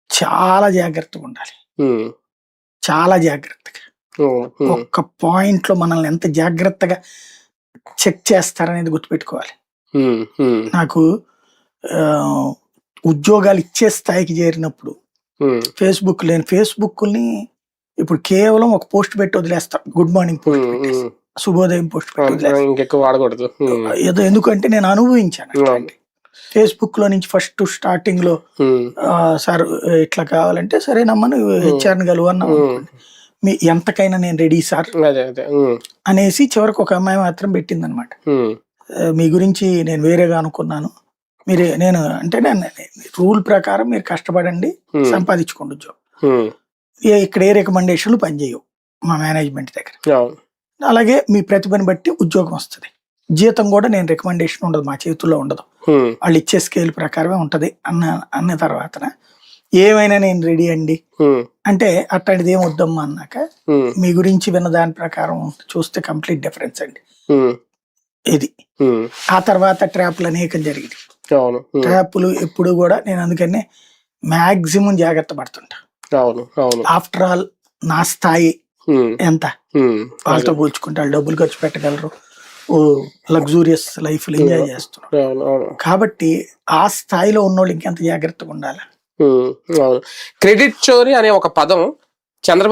చాలా జాగ్రత్తగా ఉండాలి. చాలా జాగ్రత్తగా. ఒక్క పాయింట్ లో మనల్ని ఎంత జాగ్రత్తగా చెక్ చేస్తారనేది గుర్తుపెట్టుకోవాలి. నాకు ఉద్యోగాలు ఇచ్చే స్థాయికి చేరినప్పుడు ఫేస్బుక్ ని ఇప్పుడు కేవలం ఒక పోస్ట్ పెట్టి వదిలేస్తాం. గుడ్ మార్నింగ్ పోస్ట్ పెట్టేసి, శుభోదయం పోస్ట్ పెట్టి వదిలేస్తాం. ఏదో ఎందుకంటే నేను అనుభవించాను. ఫేస్బుక్ లో నుంచి ఫస్ట్ స్టార్టింగ్ లో సార్ ఇట్లా కావాలంటే సరే నమ్మను హెచ్ఆర్ని కలువన్నా మీ ఎంతకైనా నేను రెడీ సార్ అనేసి చివరికి ఒక అమ్మాయి మాత్రం పెట్టింది అనమాట. మీ గురించి నేను వేరేగా అనుకున్నాను, మీరు నేను అంటే నేను రూల్ ప్రకారం మీరు కష్టపడండి, సంపాదించుకోండి ఉద్యోగం, ఇక్కడ ఏ రికమెండేషన్లు పనిచేయవు మా మేనేజ్మెంట్ దగ్గర, అలాగే మీ ప్రతిభని బట్టి ఉద్యోగం వస్తుంది, జీతం కూడా నేను రికమెండేషన్ ఉండదు, మా చేతుల్లో ఉండదు, వాళ్ళు ఇచ్చే స్కేల్ ప్రకారమే ఉంటది అన్న తర్వాత ఏమైనా నేను రెడీ అండి అంటే అట్లాంటిది ఏం వద్దమ్మా అన్నాక మీ గురించి విన్న దాని ప్రకారం చూస్తే కంప్లీట్ డిఫరెన్స్ అండి ఇది. ఆ తర్వాత ట్రాప్లు అనేకం జరిగింది. ట్రాప్లు ఎప్పుడు కూడా నేను అందుకనే మాక్సిమం జాగ్రత్త పడుతుంటా. ఆఫ్టర్ ఆల్ నా స్థాయి ఎంత, వాళ్ళతో పోల్చుకుంటే వాళ్ళు డబ్బులు ఖర్చు పెట్టగలరు, లగ్జూరియస్ లైఫ్ ఎంజాయ్ చేస్తున్నారు, కాబట్టి ఆ స్థాయిలో ఉన్నోళ్ళు ఇంకెంత జాగ్రత్తగా ఉండాలి. క్రెడిట్ చోరీ అనే ఒక పదం చంద్రబాబు